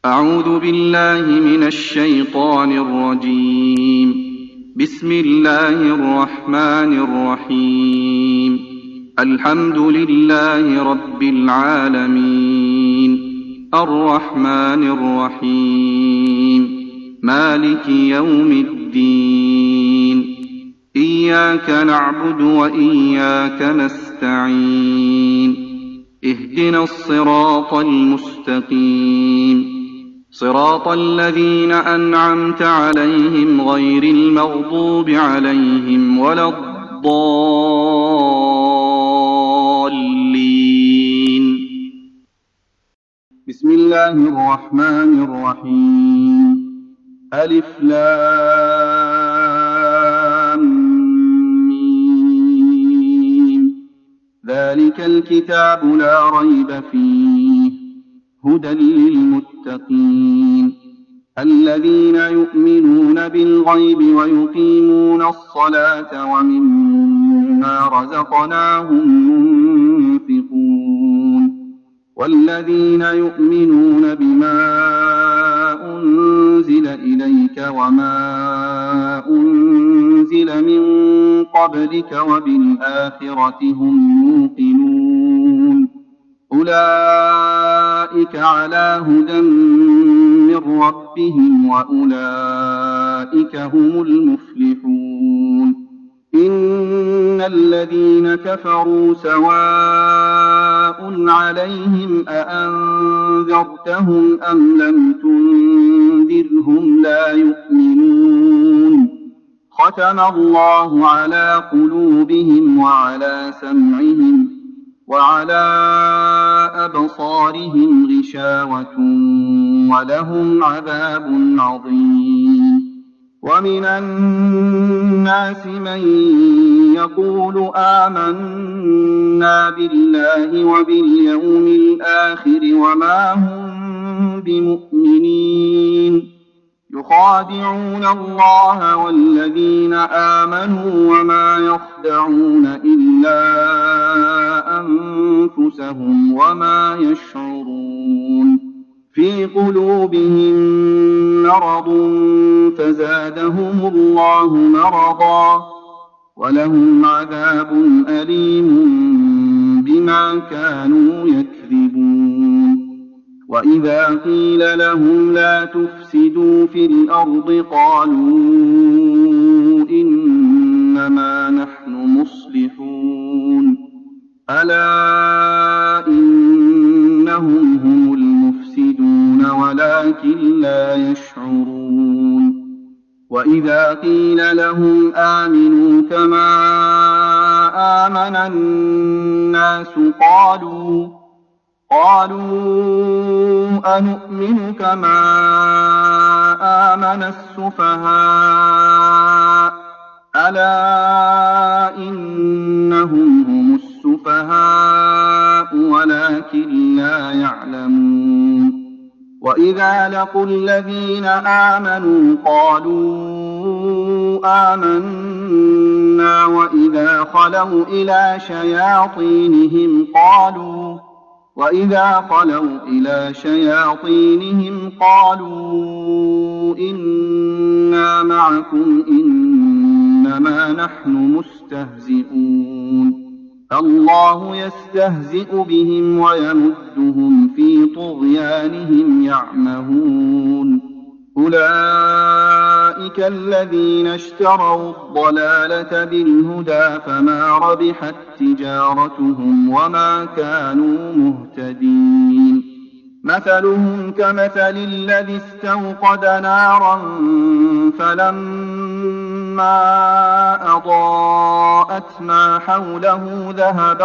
أعوذ بالله من الشيطان الرجيم. بسم الله الرحمن الرحيم. الحمد لله رب العالمين، الرحمن الرحيم، مالك يوم الدين. إياك نعبد وإياك نستعين. اهدنا الصراط المستقيم، صراط الذين أنعمت عليهم غير المغضوب عليهم ولا الضالين. بسم الله الرحمن الرحيم. ألف لام ميم. ذلك الكتاب لا ريب فيه هدى للمتقين الذين يؤمنون بالغيب ويقيمون الصلاة ومما رزقناهم ينفقون والذين يؤمنون بما أنزل إليك وما أنزل من قبلك وبالآخرة هم يوقنون أولئك على هدى من ربهم وأولئك هم المفلحون. إن الذين كفروا سواء عليهم أأنذرتهم أم لم تنذرهم لا يؤمنون. ختم الله على قلوبهم وعلى سمعهم وعلى أبصارهم غشاوة ولهم عذاب عظيم. ومن الناس من يقول آمنا بالله وباليوم الآخر وما هم بمؤمنين يخادعون الله والذين آمنوا وما يخدعون إلا أنفسهم وما يشعرون. في قلوبهم مرض فزادهم الله مرضا ولهم عذاب أليم بما كانوا يكذبون. وإذا قيل لهم لا تفسدوا في الأرض قالوا إنما نحن مصلحون ألا إنهم هم المفسدون ولكن لا يشعرون. وإذا قيل لهم آمنوا كما آمن الناس قالوا أنؤمن كما آمن السفهاء ألا إنهم هم السفهاء ولكن لا يعلمون. وإذا لقوا الذين آمنوا قالوا آمنا وإذا خلوا إلى شياطينهم قالوا إنا معكم إنما نحن مستهزئون. الله يستهزئ بهم ويمدهم في طغيانهم يعمهون. أولئك الذين اشتروا الضلالة بالهدى فما ربحت تجارتهم وما كانوا مهتدين. مثلهم كمثل الذي استوقد نارا فلما أضاءت ما حوله ذهب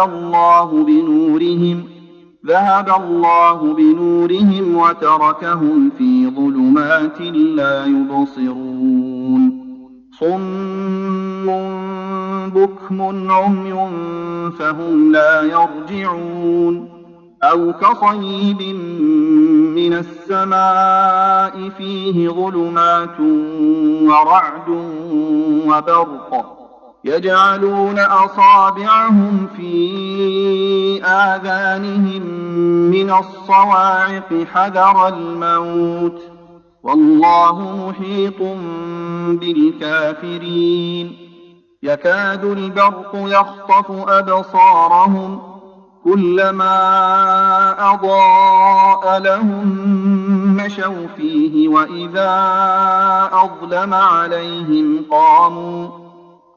الله بنورهم وتركهم في ظلمات لا يبصرون. صم بكم عمي فهم لا يرجعون. أو كصيب من السماء فيه ظلمات ورعد وبرق يجعلون أصابعهم في آذانهم من الصواعق حذر الموت والله محيط بالكافرين يكاد البرق يخطف أبصارهم كلما أضاء لهم مشوا فيه وإذا أظلم عليهم قاموا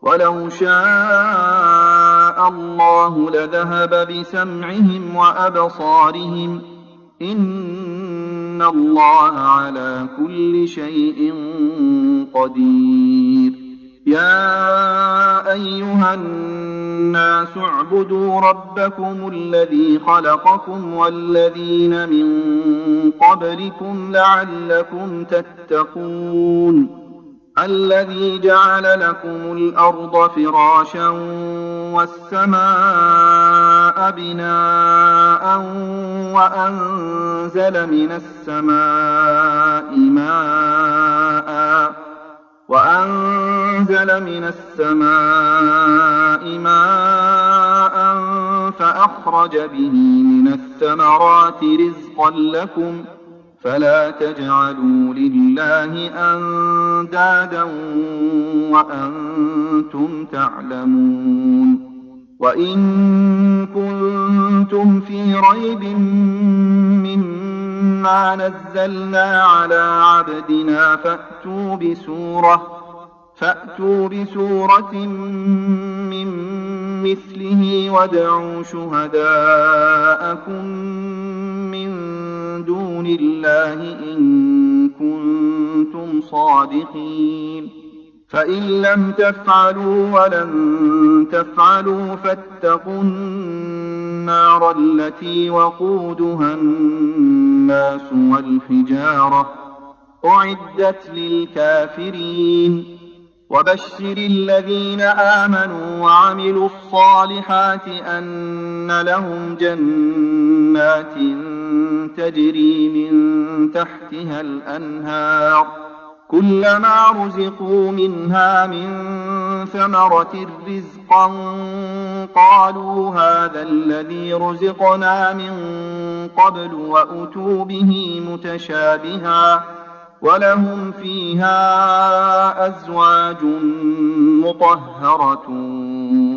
ولو شاء الله لذهب بسمعهم وأبصارهم إن الله على كل شيء قدير يا أيها الناس اعبدوا ربكم الذي خلقكم والذين من قبلكم لعلكم تتقون الذي جعل لكم الأرض فراشا والسماء بناء وأنزل من السماء ماء فأخرج به من الثمرات رزقا لكم فلا تجعلوا لله أندادا وأنتم تعلمون وإن كنتم في ريب مما نزلنا على عبدنا فأتوا بسورة من مثله وادعوا شهداءكم من دون الله إن كنتم صادقين فإن لم تفعلوا ولن تفعلوا فاتقوا النار التي وقودها الناس والحجارة أعدت للكافرين وبشر الذين آمنوا وعملوا الصالحات أن لهم جنات تجري من تحتها الأنهار كلما رزقوا منها من ثمرة رزقا قالوا هذا الذي رزقنا من قبل وأتوا به متشابها ولهم فيها أزواج مطهرة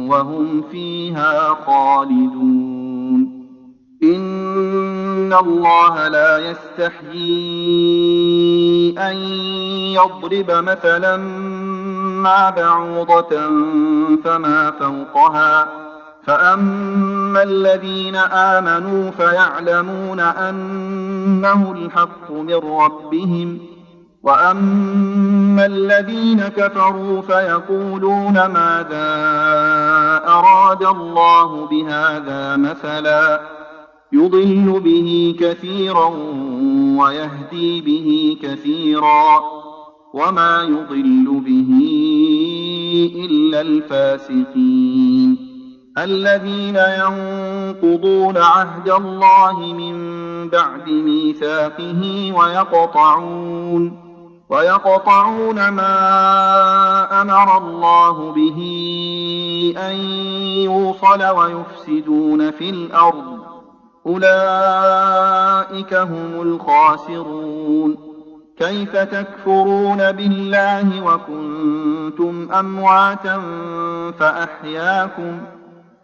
وهم فيها خالدون إن الله لا يستحيي أن يضرب مثلا ما بعوضة فما فوقها فأما الذين آمنوا فيعلمون أنه الحق من ربهم وأما الذين كفروا فيقولون ماذا أراد الله بهذا مثلا يضل به كثيرا ويهدي به كثيرا وما يضل به إلا الفاسقين الذين ينقضون عهد الله من بعد ميثاقه ويقطعون ما أمر الله به أن يوصل ويفسدون في الأرض أولئك هم الخاسرون كيف تكفرون بالله وكنتم أمواتا فأحياكم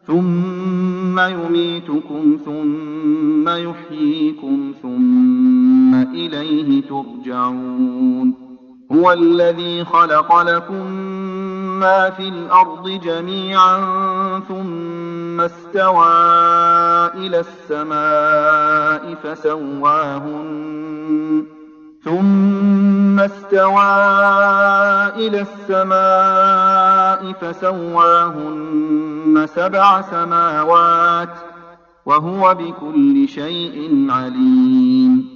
ثم يميتكم ثم يحييكم ثم إليه ترجعون هو الذي خلق لكم ما في الأرض جميعا ثم استوى إلى السماء فسواهن 7 سماوات وهو بكل شيء عليم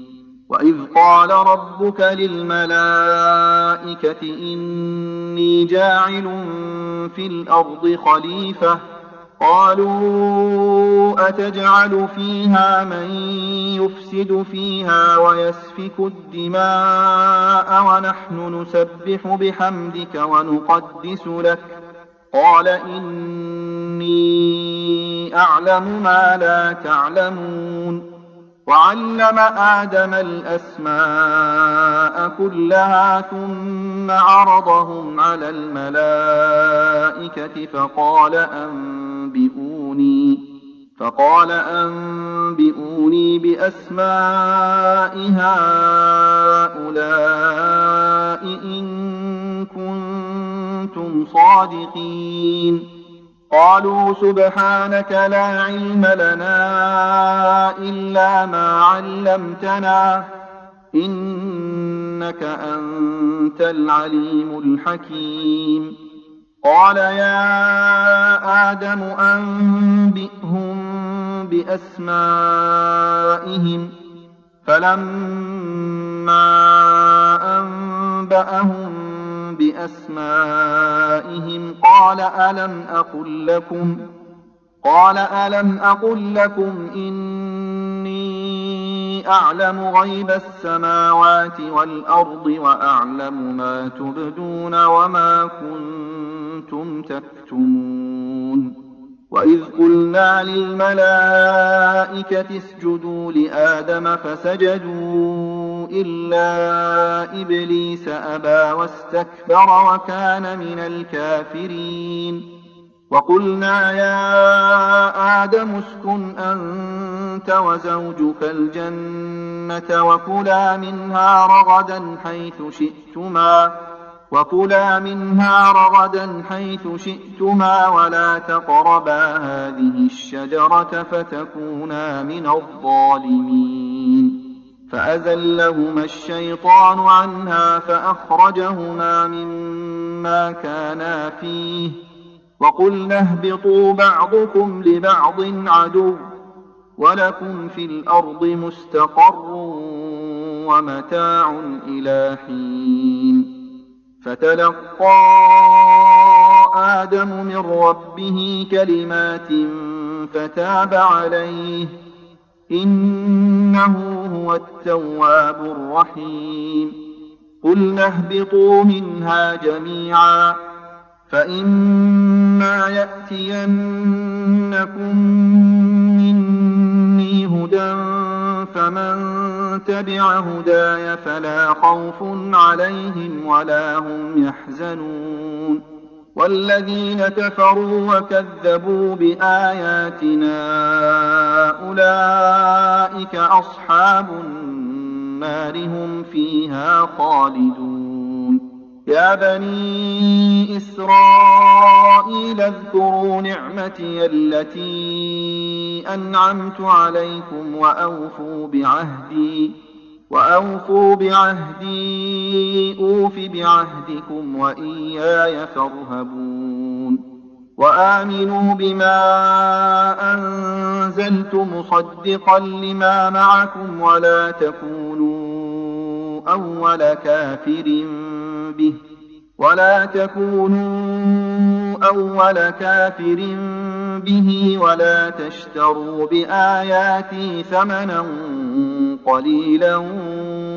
وإذ قال ربك للملائكة إني جاعل في الأرض خليفة قالوا أتجعل فيها من يفسد فيها ويسفك الدماء ونحن نسبح بحمدك ونقدس لك قال إني أعلم ما لا تعلمون. وعلم آدم الأسماء كلها ثم عرضهم على الملائكة فقال أنبئوني بأسماء هؤلاء إن كنتم صادقين. قالوا سبحانك لا علم لنا إلا ما علمتنا إنك أنت العليم الحكيم. قال يا آدم أنبئهم بأسمائهم. فلما أنبأهم بأسمائهم قال ألم أقل لكم إني أعلم غيب السماوات والأرض وأعلم ما تبدون وما كنتم تكتمون. وإذ قلنا للملائكة اسجدوا لآدم فسجدوا إلا إبليس أبى واستكبر وكان من الكافرين. وقلنا يا آدم اسكن أنت وزوجك الجنة وكلا منها رغدا حيث شئتما ولا تقربا هذه الشجرة فتكونا من الظالمين. فأزلهما الشيطان عنها فأخرجهما مما كانا فيه وقلنا اهبطوا بعضكم لبعض عدو ولكم في الأرض مستقر ومتاع إلى حين. فتلقى آدم من ربه كلمات فتاب عليه إنه هو التواب الرحيم. قلنا اهبطوا منها جميعا فإما يأتينكم مني هدى فمن تبع هداي فلا خوف عليهم ولا هم يحزنون. والذين كفروا وكذبوا بآياتنا أولئك أصحاب النار هم فيها خالدون. يا بني إسرائيل اذكروا نعمتي التي أنعمت عليكم وأوفوا بعهدي أوف بعهدكم وإياي فارهبون. وآمنوا بما أنزلت مصدقا لما معكم ولا تكونوا أول كافر به ولا تشتروا بآياتي ثمنا قليلا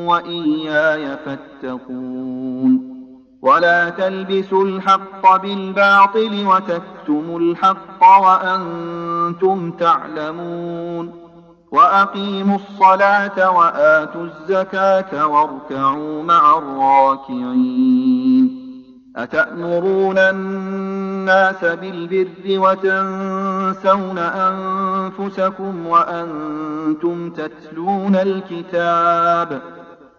وإياي فاتقون. ولا تلبسوا الحق بالباطل وتكتموا الحق وأنتم تعلمون. وأقيموا الصلاة وآتوا الزكاة واركعوا مع الراكعين. أتأمرون الناس بالبر وتنسون أنفسكم وأنتم تتلون الكتاب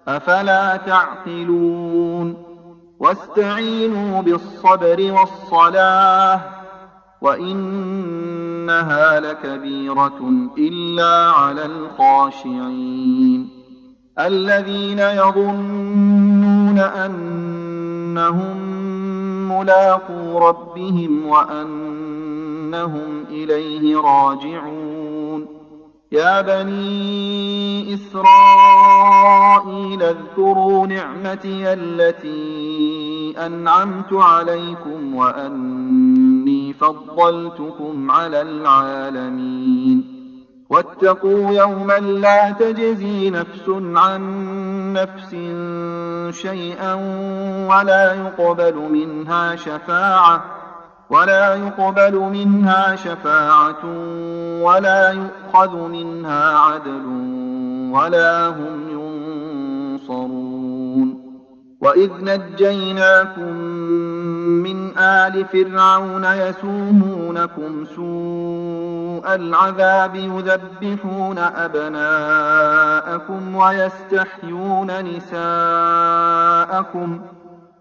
أفلا تعقلون. واستعينوا بالصبر والصلاة وإنها لكبيرة إلا على الخاشعين الذين يظنون أنهم ملاقو ربهم وأنهم إليه راجعون. يا بني إسرائيل اذكروا نعمتي التي أنعمت عليكم وأني فضلتكم على العالمين. واتقوا يوما لا تجزي نفس عن نفس شيئا ولا ولا يقبل منها شفاعة ولا يؤخذ منها عدل ولا هم ينصرون. وإذ نجيناكم من آل فرعون يسومونكم سوء العذاب يذبحون أبناءكم ويستحيون نساءكم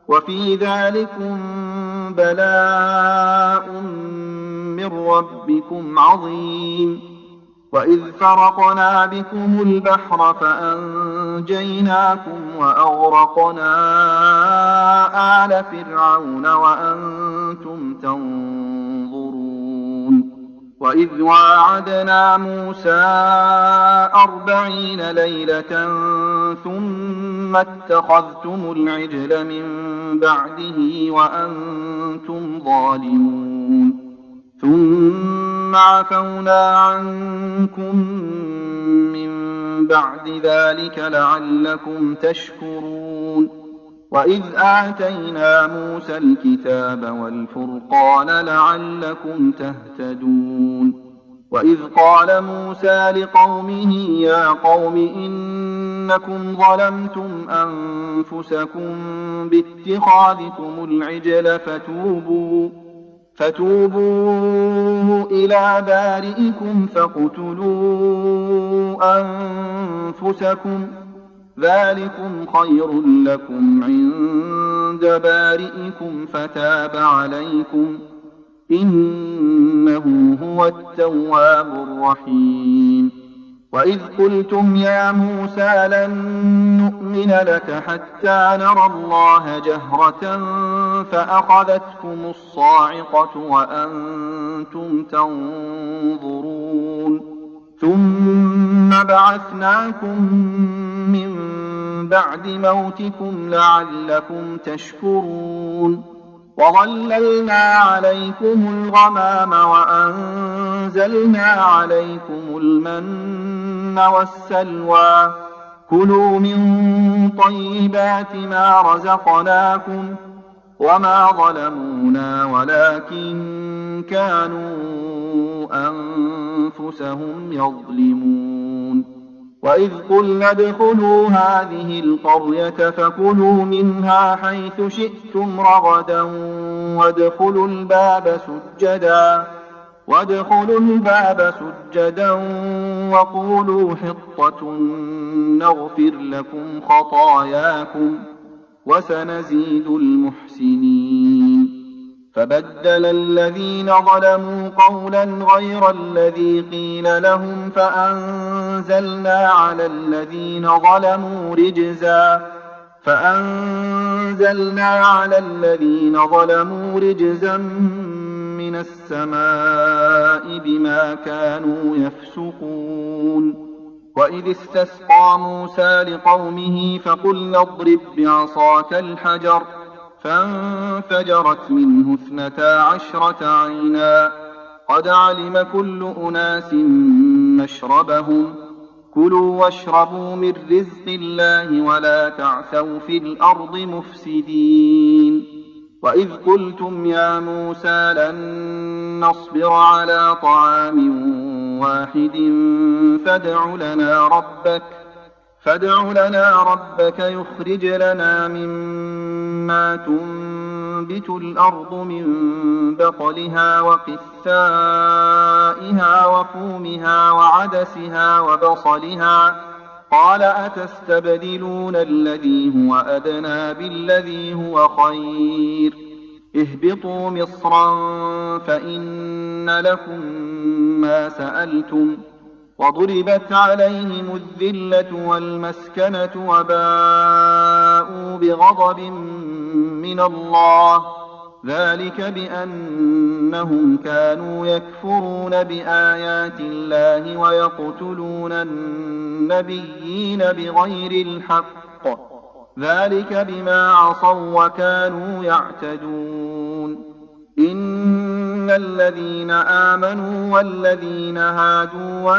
وفي ذلكم بلاء من ربكم عظيم. وإذ فرقنا بكم البحر فأنجيناكم وأغرقنا آل فرعون وأنتم تنظرون. وإذ واعدنا موسى 40 ليلة ثم اتخذتم العجل من بعده وأنتم ظالمون ثم عفونا عنكم من بعد ذلك لعلكم تشكرون. وإذ آتينا موسى الكتاب والفرقان لعلكم تهتدون. وإذ قال موسى لقومه يا قوم إنكم ظلمتم أنفسكم باتخاذكم العجل فتوبوا إلى بارئكم فاقتلوا أنفسكم ذلكم خير لكم عند بارئكم فتاب عليكم إنه هو التواب الرحيم. وإذ قلتم يا موسى لن نؤمن لك حتى نرى الله جهرة فأخذتكم الصاعقة وأنتم تنظرون ثم بعثناكم من بعد موتكم لعلكم تشكرون. وظللنا عليكم الغمام وأنزلنا عليكم المن والسلوى كلوا من طيبات ما رزقناكم وما ظلمونا ولكن كانوا أنفسهم يظلمون. وإذ قلنا ادخلوا هذه القرية فكلوا منها حيث شئتم رغدا وادخلوا الباب سجدا وقولوا حطة نغفر لكم خطاياكم وسنزيد المحسنين. فبدل الذين ظلموا قولا غير الذي قيل لهم فأنزلنا على الذين ظلموا رجزا من السماء بما كانوا يفسقون. وإذ استسقى موسى لقومه فقلنا اضرب بعصاك الحجر فانفجرت منه 12 عينا قد علم كل أناس مشربهم كلوا واشربوا من رزق الله ولا تعثوا في الأرض مفسدين. وإذ قلتم يا موسى لن نصبر على طعام واحد فادع لنا ربك يخرج لنا مما تنبت الأرض من بقلها وقثائها وفومها وعدسها وبصلها قال أتستبدلون الذي هو أدنى بالذي هو خير اهبطوا مصرا فإن لكم ما سألتم وضربت عليهم الذلة والمسكنة وباءوا بغضب من الله ذلك بأنهم كانوا يكفرون بآيات الله ويقتلون النبيين بغير الحق ذلك بما عصوا وكانوا يعتدون. إن الذين آمنوا والذين هادوا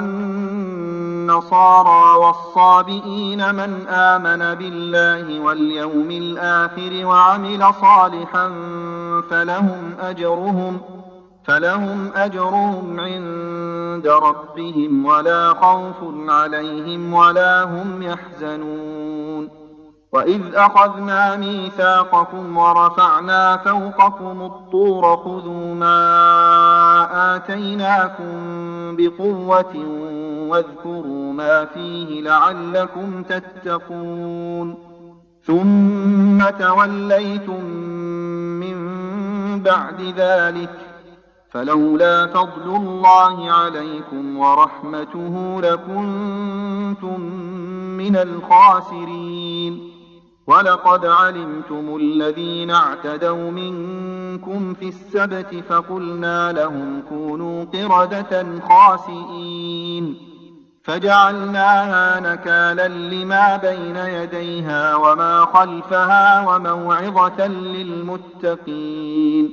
والنصارى والصابئين من آمن بالله واليوم الآخر وعمل صالحا فلهم أجرهم عند ربهم ولا خوف عليهم ولا هم يحزنون. وإذ أخذنا ميثاقكم ورفعنا فوقكم الطور خذوا ما آتيناكم بقوة واذكروا ما فيه لعلكم تتقون. ثم توليتم من بعد ذلك فلولا فضل الله عليكم ورحمته لكنتم من الخاسرين. ولقد علمتم الذين اعتدوا منكم في السبت فقلنا لهم كونوا قردة خاسئين فجعلناها نكالا لما بين يديها وما خلفها وموعظة للمتقين.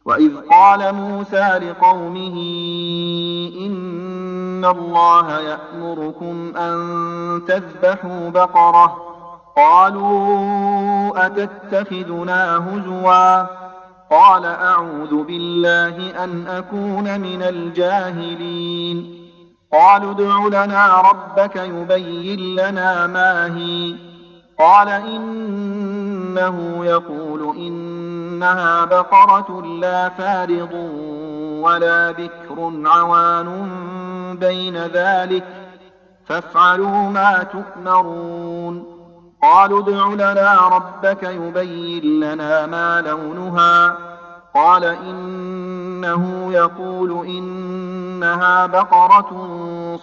وإذ قال موسى لقومه إن الله يأمركم أن تذبحوا بقرة قالوا أتتخذنا هزوا قال أعوذ بالله أن أكون من الجاهلين. قالوا ادع لنا ربك يبين لنا ما هي قال إنه يقول إنها بقرة لا فارض ولا بكر عوان بين ذلك فافعلوا ما تؤمرون. قالوا ادع لنا ربك يبين لنا ما لونها قال إنه يقول إنها بقرة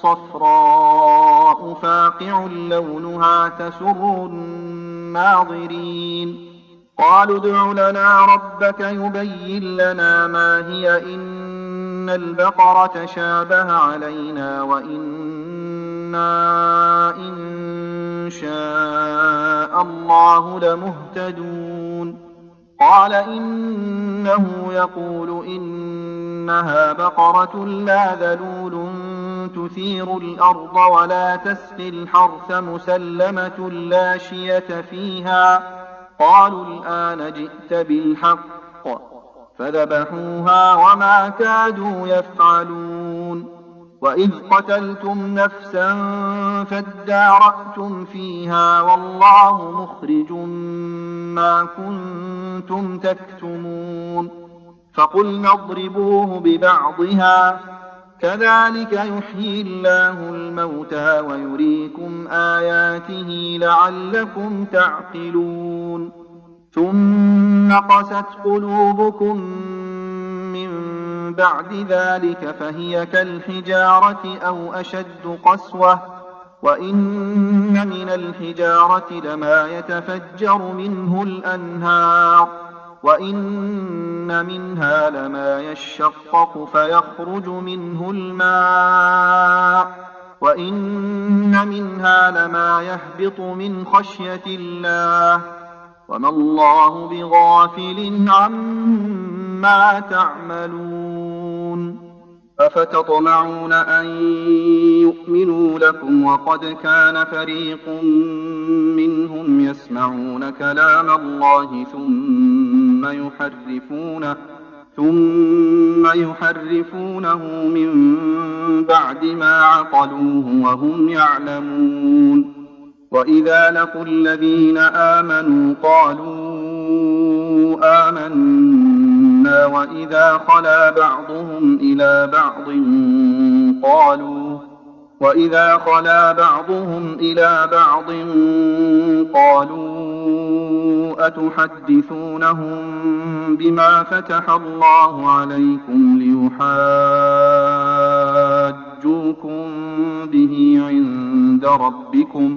صفراء فاقع لونها تسر الناظرين. قالوا ادع لنا ربك يبين لنا ما هي إن البقرة شابه علينا وإنا إن شاء الله لمهتدون. قال إنه يقول إنها بقرة لا ذلول تثير الأرض ولا تسقي الحرث مسلمة لا شية فيها قالوا الآن جئت بالحق فذبحوها وما كادوا يفعلون. وإذ قتلتم نفسا فادارأتم فيها والله مخرج ما كنتم تكتمون. فقلنا اضربوه ببعضها كذلك يحيي الله الموتى ويريكم آياته لعلكم تعقلون. ثم قست قلوبكم من بعد ذلك فهي كالحجارة أو أشد قسوة وإن من الحجارة لما يتفجر منه الأنهار وإن منها لما يشقق فيخرج منه الماء وإن منها لما يهبط من خشية الله وما الله بغافل عما تعملون. أفتطمعون أن يؤمنوا لكم وقد كان فريق منهم يسمعون كلام الله ثم يحرفونه من بعد ما عقلوه وهم يعلمون. وإذا لقوا الذين آمنوا قالوا آمنا وإذا خلا بعضهم إلى بعض قالوا أتحدثونهم بما فتح الله عليكم ليحاجوكم به عند ربكم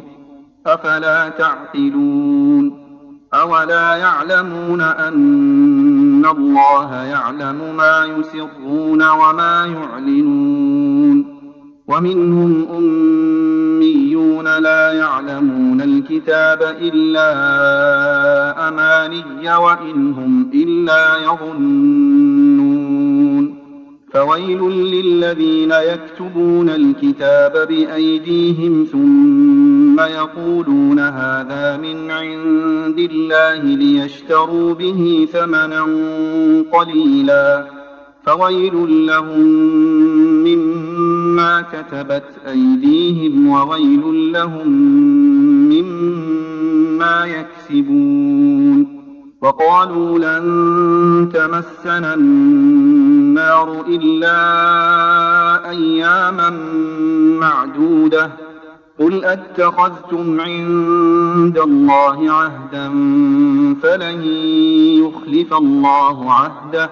أفلا تعقلون. أولا يعلمون أن الله يعلم ما يسرون وما يعلنون. ومنهم أميون لا يعلمون الكتاب إلا أماني وإن هم إلا يظنون. فويل للذين يكتبون الكتاب بأيديهم ثم ثم يقولون هذا من عند الله ليشتروا به ثمنا قليلا فويل لهم مما كتبت أيديهم وويل لهم مما يكسبون. وقالوا لن تمسنا النار إلا أياما معدودة قل أتخذتم عند الله عهدا فلن يخلف الله عهده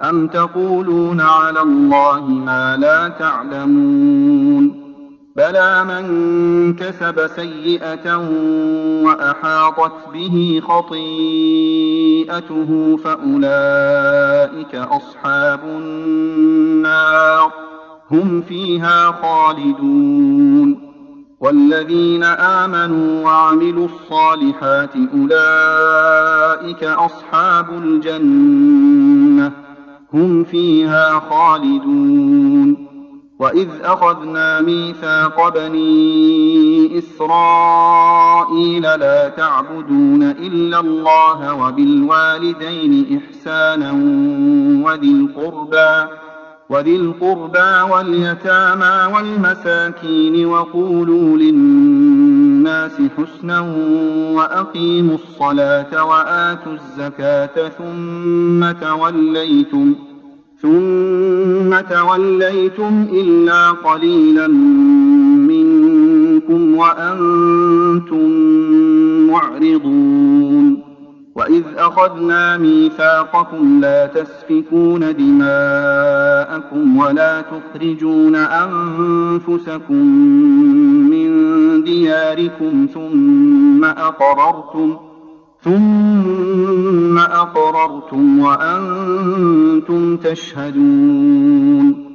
أم تقولون على الله ما لا تعلمون. بلى من كسب سيئة وأحاطت به خطيئته فأولئك أصحاب النار هم فيها خالدون. والذين آمنوا وعملوا الصالحات أولئك أصحاب الجنة هم فيها خالدون. وإذ أخذنا ميثاق بني إسرائيل لا تعبدون إلا الله وبالوالدين إحسانا وذي القربى واليتامى والمساكين وقولوا للناس حسنا وأقيموا الصلاة وآتوا الزكاة ثم توليتم إلا قليلا منكم وأنتم معرضون. وإذ أخذنا ميثاقكم لا تسفكون دماءكم ولا تخرجون أنفسكم من دياركم ثم أقررتم وأنتم تشهدون.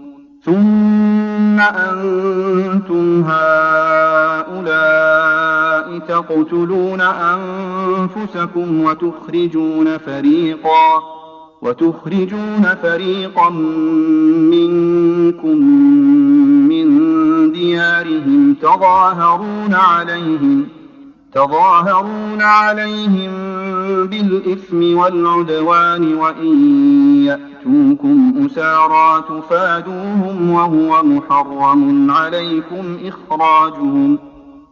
ثم أنتم هؤلاء تقتلون أنفسكم وتخرجون فريقا منكم من ديارهم تظاهرون عليهم بالإثم والعدوان وإن يأتوكم أسارى تفادوهم وهو محرم عليكم إخراجهم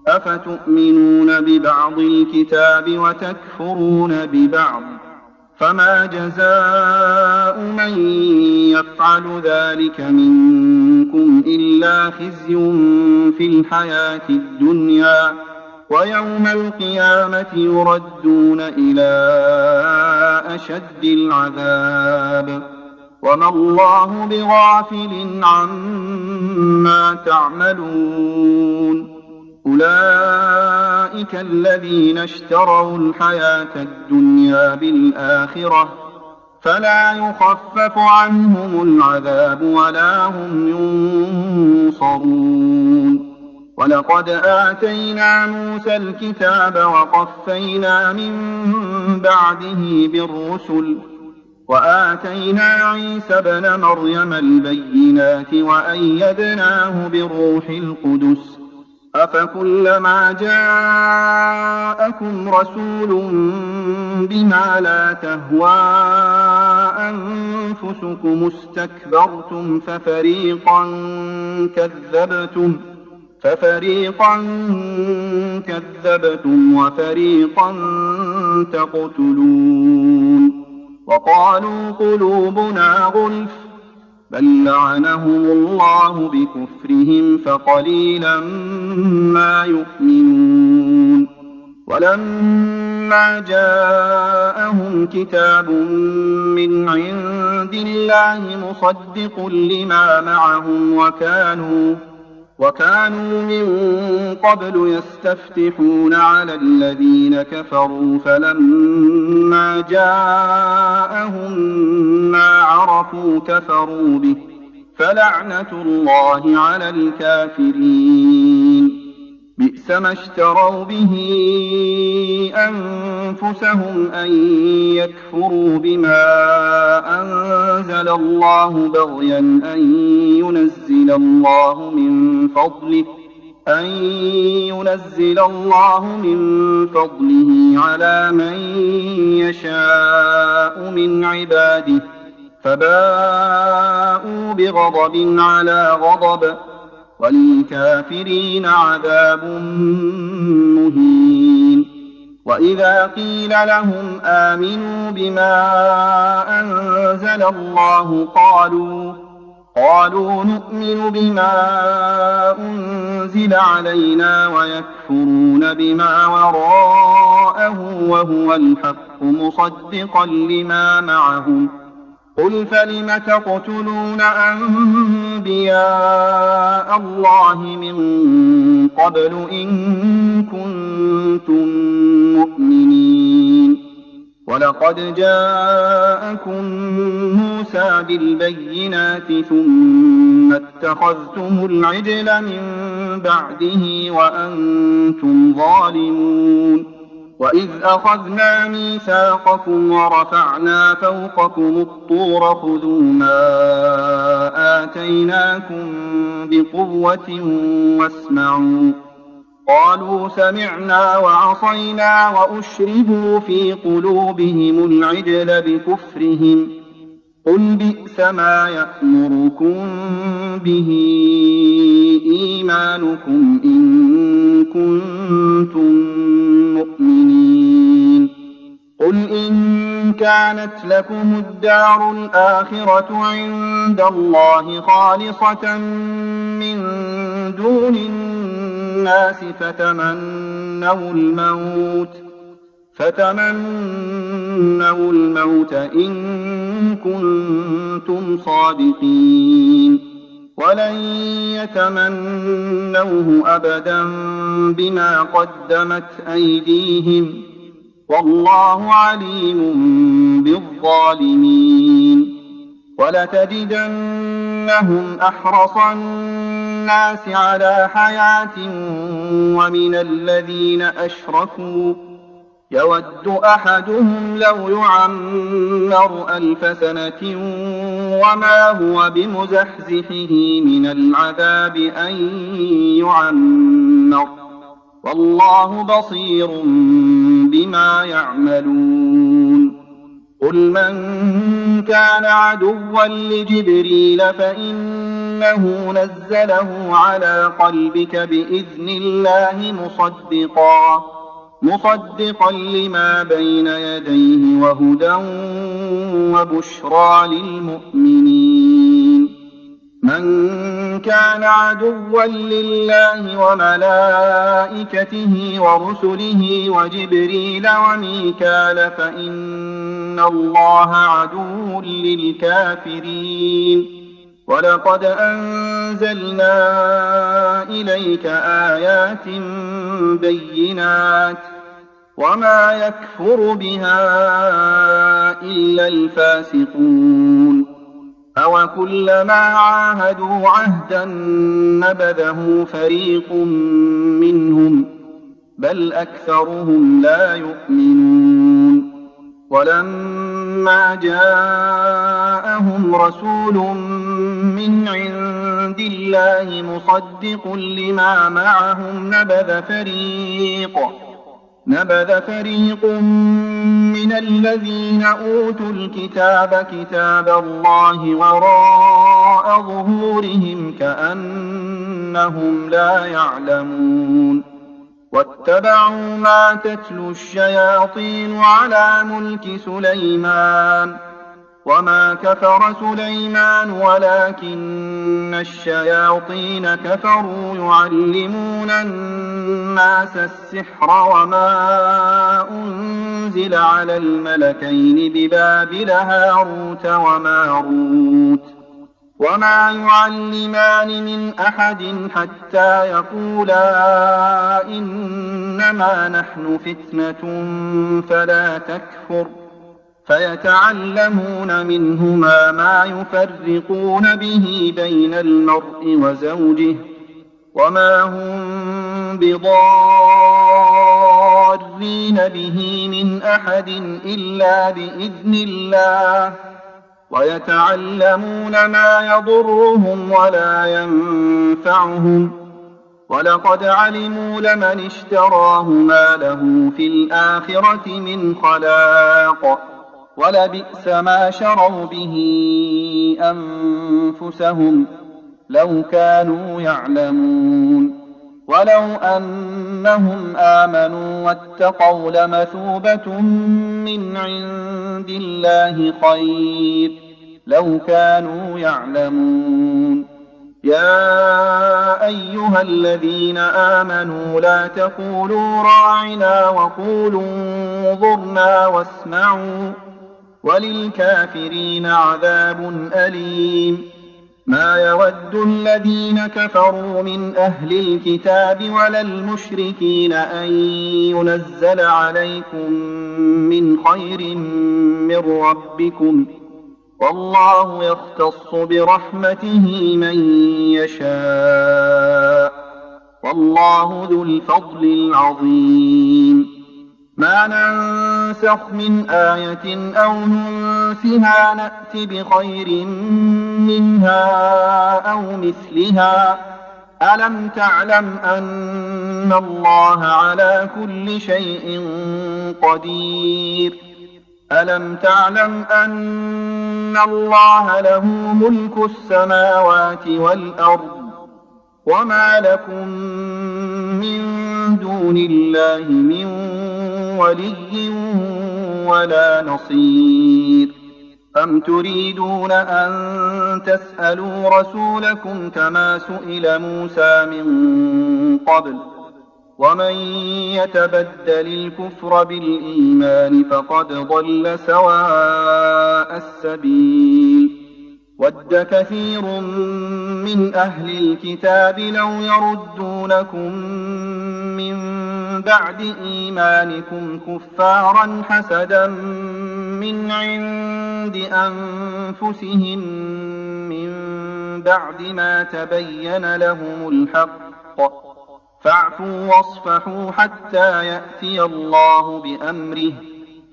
أفتؤمنون ببعض الكتاب وتكفرون ببعض فما جزاء من يفعل ذلك منكم إلا خزي في الحياة الدنيا ويوم القيامة يردون إلى أشد العذاب وما الله بغافل عما تعملون. أولئك الذين اشتروا الحياة الدنيا بالآخرة فلا يخفف عنهم العذاب ولا هم ينصرون. ولقد آتينا موسى الكتاب وقفينا من بعده بالرسل وآتينا عيسى ابن مريم البينات وأيدناه بروح القدس أفكلما جاءكم رسول بما لا تهوى أنفسكم استكبرتم ففريقا كذبتم وفريقا تقتلون. وقالوا قلوبنا غلف بل لعنهم الله بكفرهم فقليلا ما يؤمنون. ولما جاءهم كتاب من عند الله مصدق لما معهم وكانوا من قبل يستفتحون على الذين كفروا فلما جاءهم ما عرفوا كفروا به فلعنة الله على الكافرين. بئس ما اشتروا به أنفسهم أن يكفروا بما أنزل الله بغيا أن ينزل الله من فضله أن ينزل الله من فضله على من يشاء من عباده، فباءوا بغضب على غضب، وللكافرين عذاب مهين. وإذا قيل لهم آمنوا بما أنزل الله قالوا نؤمن بما أنزل علينا ويكفرون بما وراءه وهو الحق مصدقا لما معهم. قل فلم تقتلون أنبياء الله من قبل إن كنتم مؤمنين؟ ولقد جاءكم موسى بالبينات ثم اتخذتم العجل من بعده وأنتم ظالمون. وإذ أخذنا ميثاقكم ورفعنا فوقكم الطور خذوا ما آتيناكم بقوة واسمعوا. قالوا سمعنا وعصينا وأشربوا في قلوبهم العجل بكفرهم. قل بئس ما يأمركم به إيمانكم إن كنتم مؤمنين. قل إن كانت لكم الدار الآخرة عند الله خالصة من دون الناس فتمنوا الموت إن كنتم صادقين، ولن يتمنوه أبدا بما قدمت أيديهم، والله عليم بالظالمين. ولتجدنهم أحرص الناس على حياة ومن الذين أشركوا يود أحدهم لو يعمر 1000 سنة وما هو بمزحزحه من العذاب أن يعمر، والله بصير بما يعملون. قل من كان عدوا لجبريل فإنه نزله على قلبك بإذن الله مصدقا لما بين يديه وهدى وبشرى للمؤمنين. من كان عدوا لله وملائكته ورسله وجبريل وميكال فإن الله عدو للكافرين. ولقد أنزلنا إليك آيات بينات وما يكفر بها إلا الفاسقون. أوكلما عاهدوا عهدا نبذه فريق منهم بل أكثرهم لا يؤمنون. ولما جاءهم رسول من عند الله مصدق لما معهم نبذ فريق من الذين أوتوا الكتاب كتاب الله وراء ظهورهم كأنهم لا يعلمون. واتبعوا ما تتلو الشياطين على ملك سليمان وما كفر سليمان ولكن الشياطين كفروا يعلمون الناس السحر وما أنزل على الملكين ببابل هاروت وماروت وما يعلمان من أحد حتى يقولا إنما نحن فتنة فلا تكفر فيتعلمون منهما ما يفرقون به بين المرء وزوجه وما هم بضارين به من أحد إلا بإذن الله ويتعلمون ما يضرهم ولا ينفعهم ولقد علموا لمن اشتراه ما له في الآخرة من خلاق ولبئس ما شروا به أنفسهم لو كانوا يعلمون ولو أنهم آمنوا واتقوا لمثوبة من عند الله خير لو كانوا يعلمون يا أيها الذين آمنوا لا تقولوا راعنا وقولوا انظرنا واسمعوا وللكافرين عذاب أليم ما يود الذين كفروا من أهل الكتاب ولا المشركين أن ينزل عليكم من خير من ربكم والله يختص برحمته من يشاء والله ذو الفضل العظيم ما ننسخ من آية أو ننسها نأت بخير منها أو مثلها ألم تعلم أن الله على كل شيء قدير ألم تعلم أن الله له ملك السماوات والأرض وما لكم من دون الله من ولي ولا نصير أم تريدون أن تسألوا رسولكم كما سئل موسى من قبل ومن يتبدل الكفر بالإيمان فقد ضل سواء السبيل ود كثير من أهل الكتاب لو يردونكم من بعد إيمانكم كفارا حسدا من عند أنفسهم من بعد ما تبين لهم الحق فاعفوا واصفحوا حتى يأتي الله بأمره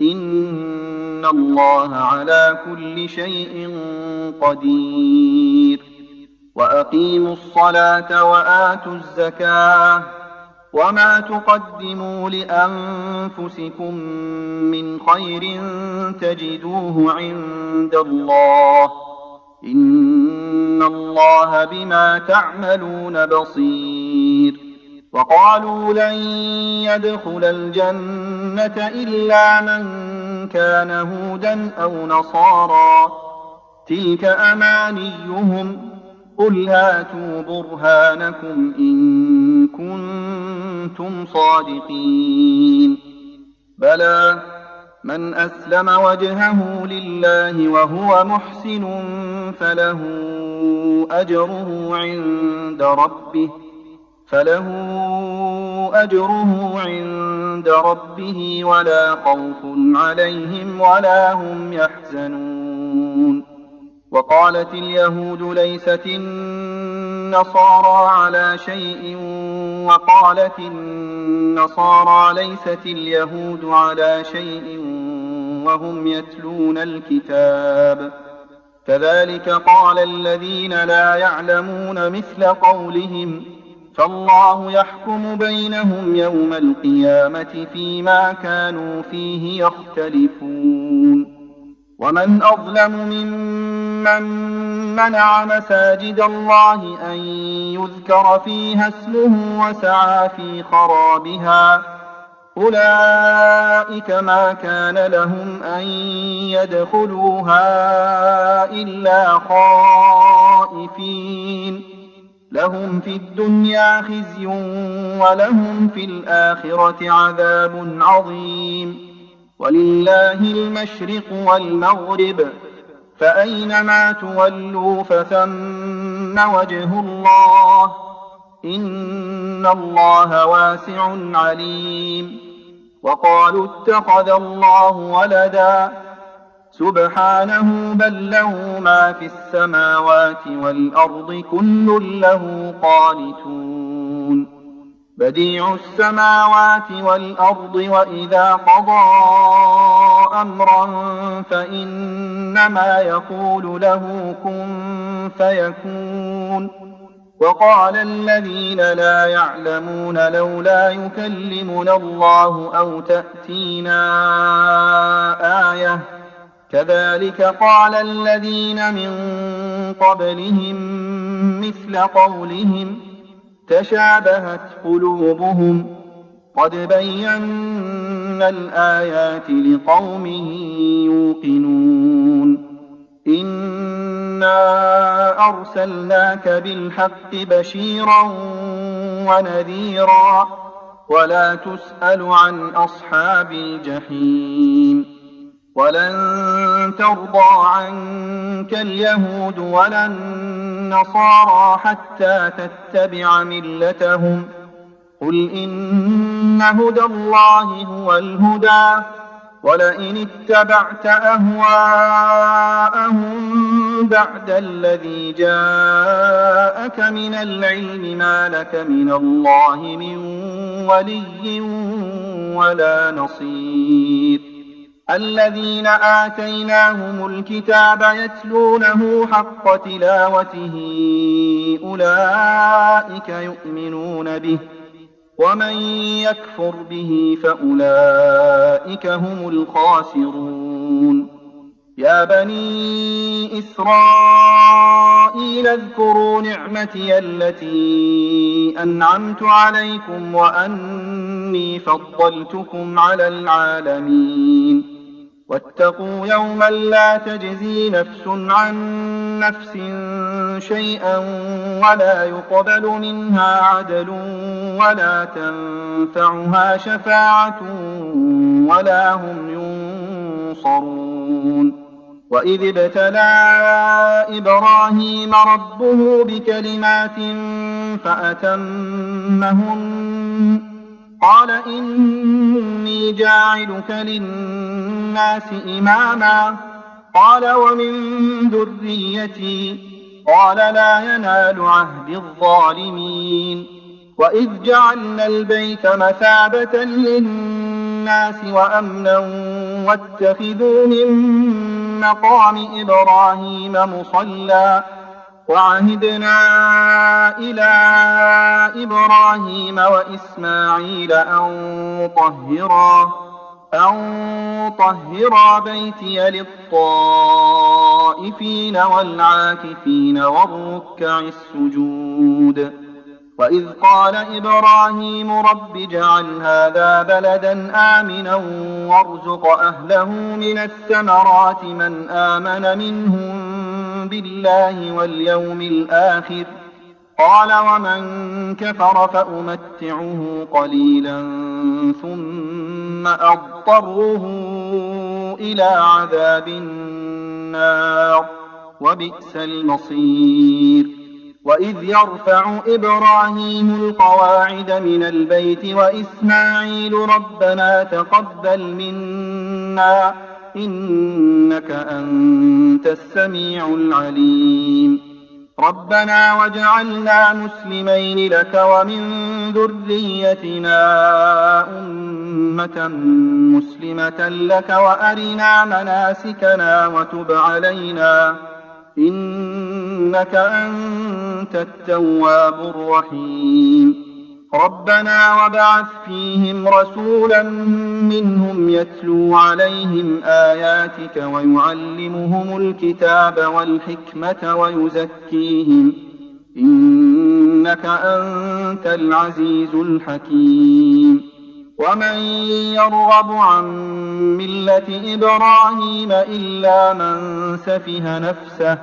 إن الله على كل شيء قدير وأقيموا الصلاة وآتوا الزكاة وما تقدموا لأنفسكم من خير تجدوه عند الله إن الله بما تعملون بصير وقالوا لن يدخل الجنة إلا من كان هودا أو نصارى تلك أمانيهم قل هاتوا برهانكم إن كنتم صادقين بلى من أسلم وجهه لله وهو محسن فله أجره عند ربه ولا خوف عليهم ولا هم يحزنون وقالت اليهود ليست النصارى على شيء وقالت النصارى ليست اليهود على شيء وهم يتلون الكتاب كذلك قال الذين لا يعلمون مثل قولهم فالله يحكم بينهم يوم القيامة فيما كانوا فيه يختلفون ومن أظلم ممن منع مساجد الله أن يذكر فيها اسمه وسعى في خرابها أولئك ما كان لهم أن يدخلوها إلا خائفين لهم في الدنيا خزي ولهم في الآخرة عذاب عظيم ولله المشرق والمغرب فأينما تولوا فثم وجه الله إن الله واسع عليم وقالوا اتخذ الله ولدا سبحانه بل له ما في السماوات والأرض كل له قانتون بديع السماوات والأرض وإذا قضى أمرا فإنما يقول له كن فيكون وقال الذين لا يعلمون لولا يكلمنا الله أو تأتينا آية كذلك قال الذين من قبلهم مثل قولهم تشابهت قلوبهم قد بينا الآيات لقوم يوقنون إنا أرسلناك بالحق بشيرا ونذيرا ولا تسأل عن أصحاب الجحيم ولن ترضى عنك اليهود ولا النصارى حتى تتبع ملتهم قل إن هدى الله هو الهدى ولئن اتبعت أهواءهم بعد الذي جاءك من العلم ما لك من الله من ولي ولا نصير الذين آتيناهم الكتاب يتلونه حق تلاوته أولئك يؤمنون به ومن يكفر به فأولئك هم الخاسرون يا بني إسرائيل اذكروا نعمتي التي أنعمت عليكم وأني فضلتكم على العالمين واتقوا يوما لا تجزي نفس عن نفس شيئا ولا يقبل منها عدل ولا تنفعها شفاعة ولا هم ينصرون وإذ ابتلى إبراهيم ربه بكلمات فأتمهن قال إني جاعلك للناس إماما قال ومن ذريتي قال لا ينال عهد الظالمين وإذ جعلنا البيت مثابة للناس وأمنا واتخذوا من مقام إبراهيم مصلى وعهدنا إلى إبراهيم وإسماعيل أن طهرا بيتي للطائفين والعاكفين والركع السجود وإذ قال إبراهيم رب اجعل هذا بلدا آمنا وارزق أهله من الثمرات من آمن منهم بالله واليوم الآخر قال ومن كفر فأمتعه قليلا ثم أضطره إلى عذاب النار وبئس المصير وإذ يرفع إبراهيم القواعد من البيت وإسماعيل ربنا تقبل منا إنك أنت السميع العليم ربنا واجعلنا مسلمين لك ومن ذريتنا أمة مسلمة لك وأرنا مناسكنا وتب علينا إنك أنت التواب الرحيم ربنا وابعث فيهم رسولا منهم يتلو عليهم آياتك ويعلمهم الكتاب والحكمة ويزكيهم إنك أنت العزيز الحكيم ومن يرغب عن ملة إبراهيم إلا من سفه نفسه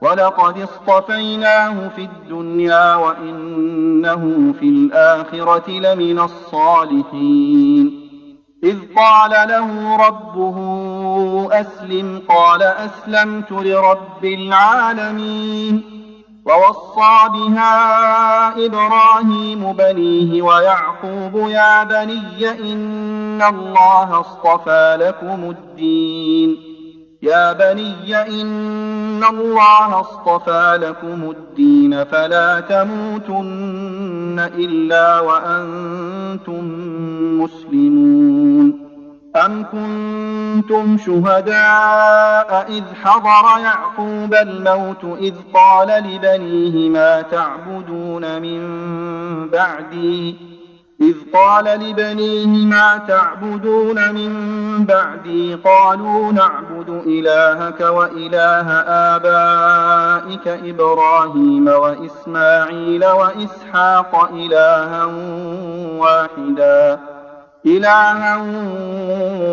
ولقد اصطفيناه في الدنيا وإنه في الآخرة لمن الصالحين إذ قال له ربه أسلم قال أسلمت لرب العالمين ووصى بها إبراهيم بنيه ويعقوب يا بني إن الله اصطفى لكم الدين فلا تموتن إلا وأنتم مسلمون أم كنتم شهداء إذ حضر يعقوب الموت إذ قال لبنيه ما تعبدون من بعدي قالوا نعبد إلهك وإله آبائك إبراهيم وإسماعيل وإسحاق إلها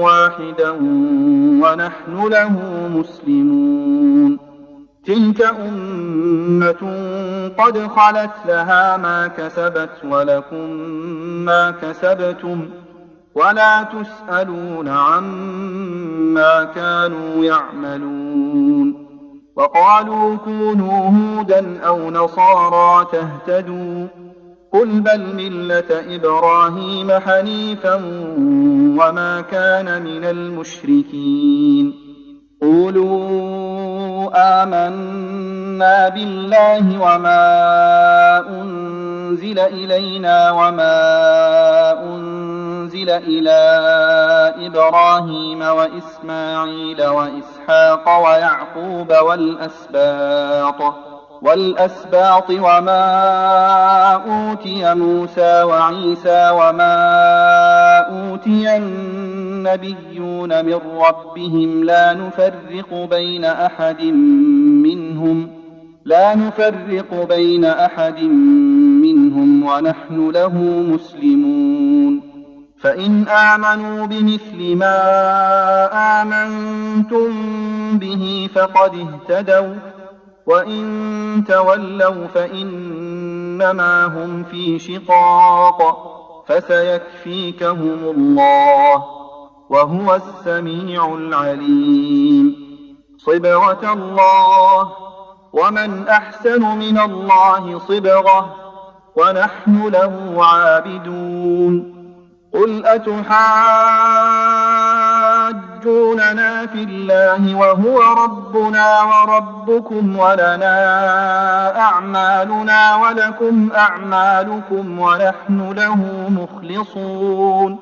واحدا ونحن له مسلمون تلك أمة قد خلت لها ما كسبت ولكم ما كسبتم ولا تسألون عما كانوا يعملون وقالوا كونوا هودا أو نصارى تهتدوا قل بل ملة إبراهيم حنيفا وما كان من المشركين قولوا آمنا بالله وما أنزل إلينا وما أنزل إلى إبراهيم وإسماعيل وإسحاق ويعقوب والأسباط وما أوتي موسى وعيسى وما أوتي النبيون من ربهم لا نفرق بين أحد منهم ونحن له مسلمون فإن آمنوا بمثل ما آمنتم به فقد اهتدوا وإن تولوا فإنما هم في شقاق فسيكفيكهم الله وهو السميع العليم صبغة الله ومن أحسن من الله صبغة ونحن له عابدون قل أتحاجوننا في الله وهو ربنا وربكم ولنا أعمالنا ولكم أعمالكم ونحن له مخلصون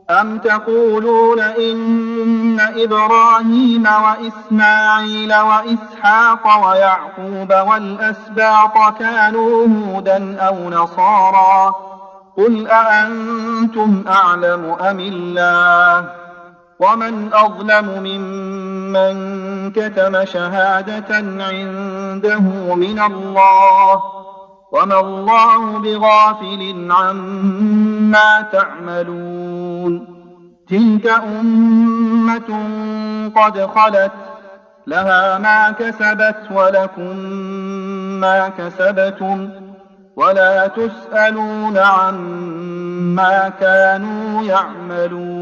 أم تقولون إن إبراهيم وإسماعيل وإسحاق ويعقوب والأسباط كانوا هودا أو نصارى قل أأنتم أعلم أم الله ومن أظلم ممن كتم شهادة عنده من الله وما الله بغافل عما تعملون تلك أمة قد خلت لها ما كسبت ولكم ما كسبتم ولا تسألون عما كانوا يعملون